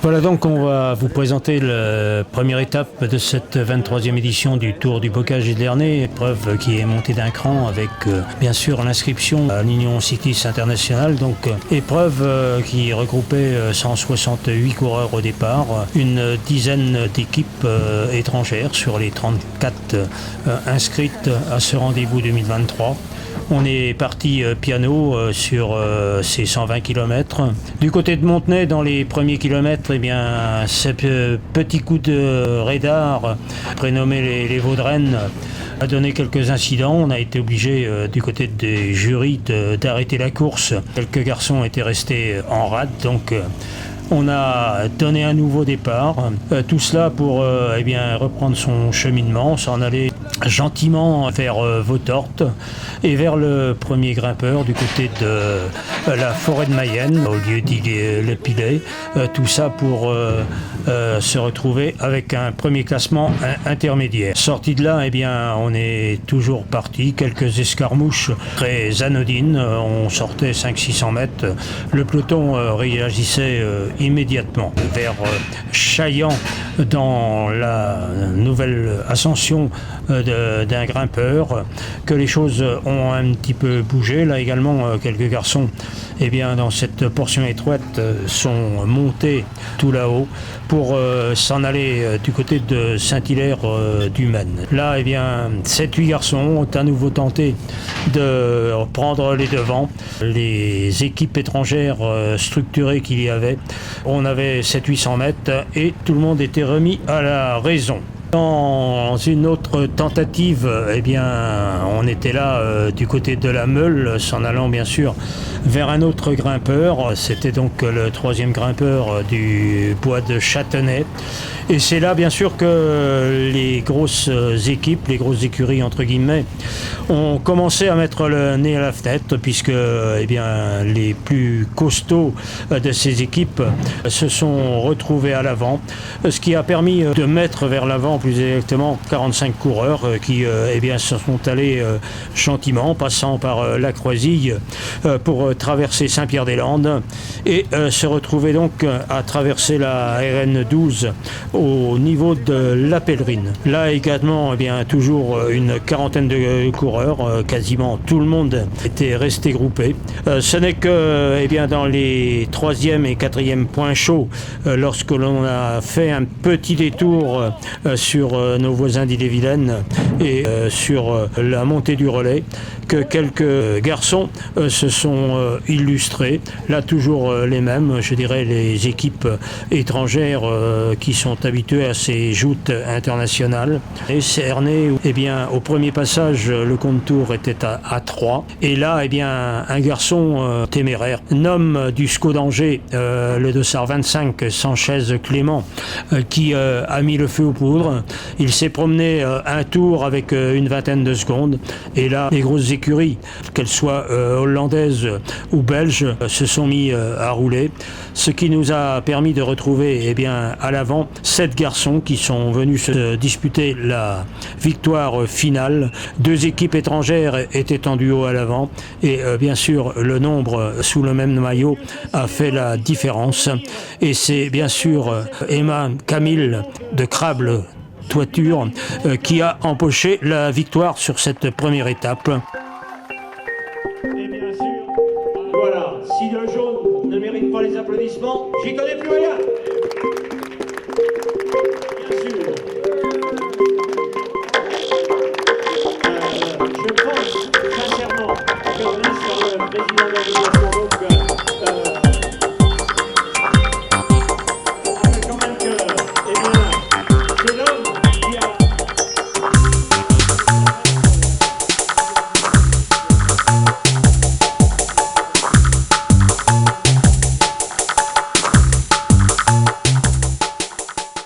Voilà, donc on va vous présenter la première étape de cette 23e édition du Tour du Bocage et de l'Ernée, épreuve qui est montée d'un cran avec bien sûr l'inscription à l'Union cycliste internationale, donc épreuve qui regroupait 168 coureurs au départ, une dizaine d'équipes étrangères sur les 34 inscrites à ce rendez-vous 2023. On est parti piano sur ces 120 km. Du côté de Montenay, dans les premiers kilomètres, eh bien, ce petit coup de radar, prénommé les Vaudrennes, a donné quelques incidents. On a été obligé, du côté des jurys, d'arrêter la course. Quelques garçons étaient restés en rade, donc on a donné un nouveau départ. Tout cela pour eh bien, reprendre son cheminement, s'en aller gentiment vers Vautortes et vers le premier grimpeur du côté de la forêt de Mayenne, au lieu d'y Pilet. Tout ça pour se retrouver avec un premier classement intermédiaire. Sorti de là, eh bien, on est toujours parti. Quelques escarmouches très anodines. On sortait 500-600 mètres. Le peloton réagissait immédiatement vers Chaillan dans la nouvelle ascension d'un grimpeur, que les choses ont un petit peu bougé. Là également, quelques garçons, eh bien, dans cette portion étroite, sont montés tout là-haut pour s'en aller du côté de Saint-Hilaire-du-Maine. Là, eh bien, 7-8 garçons ont à nouveau tenté de prendre les devants. Les équipes étrangères structurées qu'il y avait, on avait 700-800 mètres et tout le monde était remis à la raison. Dans une autre tentative, eh bien, on était là du côté de la Meule, s'en allant bien sûr vers un autre grimpeur. C'était donc le troisième grimpeur du bois de Châtenay. Et c'est là bien sûr que les grosses équipes, les grosses écuries entre guillemets, ont commencé à mettre le nez à la fenêtre, puisque eh bien, les plus costauds de ces équipes se sont retrouvés à l'avant, ce qui a permis de mettre vers l'avant plus exactement 45 coureurs qui eh bien, se sont allés gentiment, passant par la Croisille pour traverser Saint-Pierre-des-Landes et se retrouver donc à traverser la RN12 au niveau de la Pèlerine. Là également, eh bien, toujours une quarantaine de coureurs, quasiment tout le monde était resté groupé. Ce n'est que eh bien, dans les 3e et 4e points chauds, lorsque l'on a fait un petit détour sur nos voisins d'Ille-et-Vilaine et sur la montée du relais, que quelques garçons se sont illustrés. Là toujours les mêmes, je dirais les équipes étrangères qui sont habituées à ces joutes internationales. Et Ernée, eh bien, au premier passage, le compte-tour était à 3. Et là, eh bien, un garçon téméraire, nomme du SCO d'Angers, le dossard 25, Sanchez Clément, qui a mis le feu aux poudres. Il s'est promené un tour avec une vingtaine de secondes. Et là, les grosses écuries, qu'elles soient hollandaises ou belges, se sont mis à rouler. Ce qui nous a permis de retrouver eh bien, à l'avant 7 garçons qui sont venus se disputer la victoire finale. 2 équipes étrangères étaient en duo à l'avant et bien sûr le nombre sous le même maillot a fait la différence. Et c'est bien sûr Emma Camille de Crable Toiture qui a empoché la victoire sur cette première étape. Et bien sûr, voilà, si le jaune ne mérite pas les applaudissements, j'y connais plus rien. Bien sûr. Je pense sincèrement que le président de la